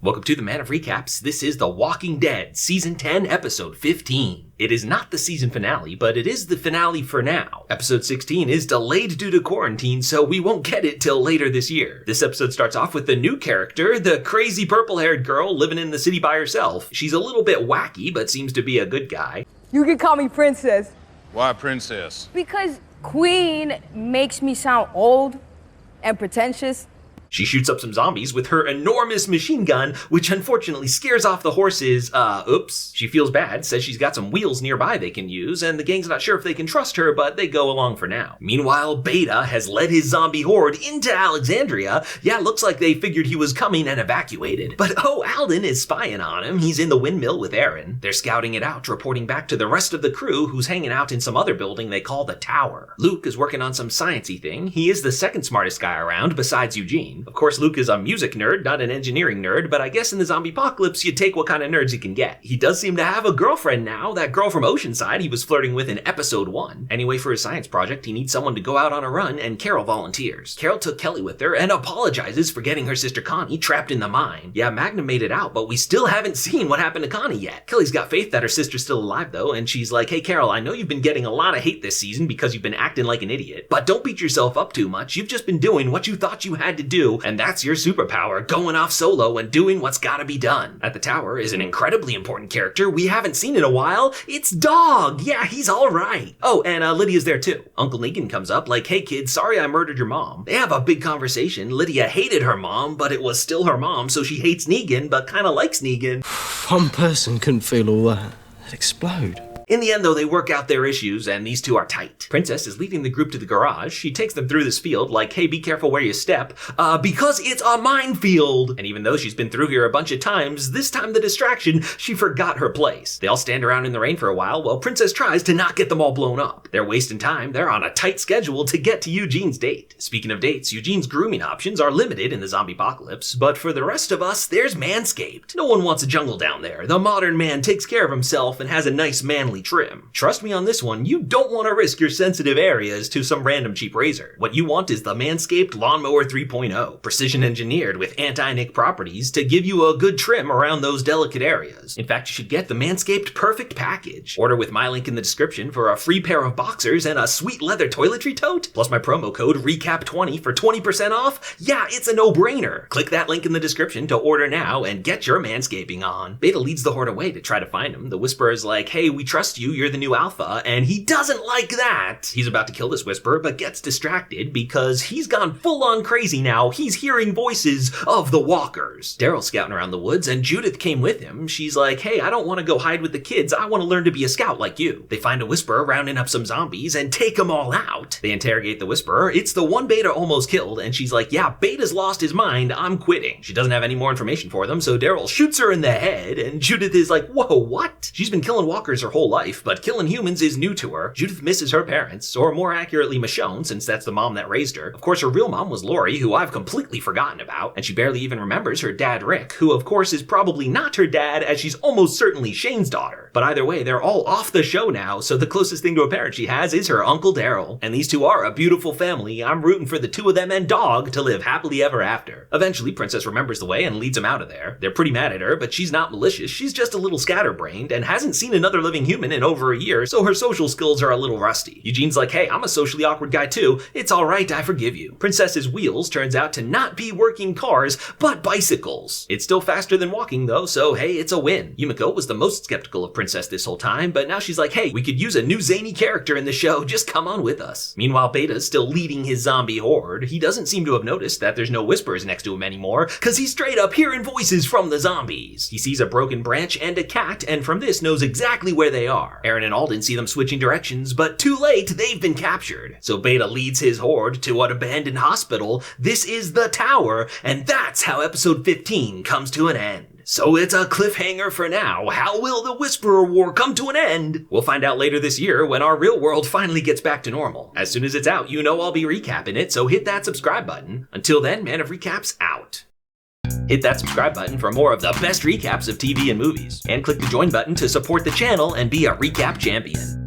Welcome to the Man of Recaps. This is The Walking Dead, Season 10, Episode 15. It is not the season finale, but it is the finale for now. Episode 16 is delayed due to quarantine, so we won't get it till later this year. This episode starts off with the new character, the crazy purple-haired girl living in the city by herself. She's a little bit wacky, but seems to be a good guy. You can call me Princess. Why Princess? Because Queen makes me sound old and pretentious. She shoots up some zombies with her enormous machine gun, which unfortunately scares off the horses. Oops. She feels bad, says she's got some wheels nearby they can use, and the gang's not sure if they can trust her, but they go along for now. Meanwhile, Beta has led his zombie horde into Alexandria. Yeah, looks like they figured he was coming and evacuated. But Alden is spying on him. He's in the windmill with Aaron. They're scouting it out, reporting back to the rest of the crew, who's hanging out in some other building they call the Tower. Luke is working on some sciencey thing. He is the second smartest guy around, besides Eugene. Of course, Luke is a music nerd, not an engineering nerd, but I guess in the zombie apocalypse, you take what kind of nerds you can get. He does seem to have a girlfriend now, that girl from Oceanside he was flirting with in episode 1. Anyway, for his science project, he needs someone to go out on a run, and Carol volunteers. Carol took Kelly with her and apologizes for getting her sister Connie trapped in the mine. Yeah, Magnum made it out, but we still haven't seen what happened to Connie yet. Kelly's got faith that her sister's still alive though, and she's like, hey Carol, I know you've been getting a lot of hate this season because you've been acting like an idiot, but don't beat yourself up too much. You've just been doing what you thought you had to do, and that's your superpower, going off solo and doing what's gotta be done. At the Tower is an incredibly important character we haven't seen in a while. It's Dog! Yeah, he's alright. Oh, and Lydia's there too. Uncle Negan comes up like, hey kid, sorry I murdered your mom. They have a big conversation. Lydia hated her mom, but it was still her mom, so she hates Negan, but kinda likes Negan. One person couldn't feel all that. It'd explode. In the end, though, they work out their issues, and these two are tight. Princess is leading the group to the garage. She takes them through this field like, hey, be careful where you step, because it's a minefield. And even though she's been through here a bunch of times, this time the distraction, she forgot her place. They all stand around in the rain for a while Princess tries to not get them all blown up. They're wasting time. They're on a tight schedule to get to Eugene's date. Speaking of dates, Eugene's grooming options are limited in the zombie apocalypse, but for the rest of us, there's Manscaped. No one wants a jungle down there. The modern man takes care of himself and has a nice manly trim. Trust me on this one, you don't want to risk your sensitive areas to some random cheap razor. What you want is the Manscaped Lawnmower 3.0, precision engineered with anti-nick properties to give you a good trim around those delicate areas. In fact, you should get the Manscaped Perfect Package. Order with my link in the description for a free pair of boxers and a sweet leather toiletry tote, plus my promo code RECAP20 for 20% off. Yeah, it's a no-brainer. Click that link in the description to order now and get your manscaping on. Beta leads the horde away to try to find him. The Whisperer is like, hey, we trust you, you're the new alpha, and he doesn't like that. He's about to kill this Whisperer, but gets distracted because he's gone full-on crazy now. He's hearing voices of the walkers. Daryl's scouting around the woods, and Judith came with him. She's like, hey, I don't want to go hide with the kids. I want to learn to be a scout like you. They find a Whisperer rounding up some zombies and take them all out. They interrogate the Whisperer. It's the one Beta almost killed, and she's like, yeah, Beta's lost his mind. I'm quitting. She doesn't have any more information for them, so Daryl shoots her in the head, and Judith is like, whoa, what? She's been killing walkers her whole life, but killing humans is new to her. Judith misses her parents, or more accurately Michonne, since that's the mom that raised her. Of course, her real mom was Lori, who I've completely forgotten about, and she barely even remembers her dad Rick, who of course is probably not her dad, as she's almost certainly Shane's daughter. But either way, they're all off the show now, so the closest thing to a parent she has is her Uncle Daryl. And these two are a beautiful family. I'm rooting for the two of them and Dog to live happily ever after. Eventually, Princess remembers the way and leads them out of there. They're pretty mad at her, but she's not malicious. She's just a little scatterbrained and hasn't seen another living human in over a year, so her social skills are a little rusty. Eugene's like, hey, I'm a socially awkward guy too. It's alright, I forgive you. Princess's wheels turns out to not be working cars, but bicycles. It's still faster than walking though, so hey, it's a win. Yumiko was the most skeptical of Princess this whole time, but now she's like, hey, we could use a new zany character in the show, just come on with us. Meanwhile, Beta's still leading his zombie horde. He doesn't seem to have noticed that there's no Whisperers next to him anymore, cause he's straight up hearing voices from the zombies. He sees a broken branch and a cat, and from this knows exactly where they are. Aaron and Alden see them switching directions, but too late, they've been captured. So Beta leads his horde to an abandoned hospital. This is the Tower, and that's how episode 15 comes to an end. So it's a cliffhanger for now. How will the Whisperer War come to an end? We'll find out later this year when our real world finally gets back to normal. As soon as it's out, you know I'll be recapping it, so hit that subscribe button. Until then, Man of Recaps out. Hit that subscribe button for more of the best recaps of TV and movies. And click the join button to support the channel and be a recap champion.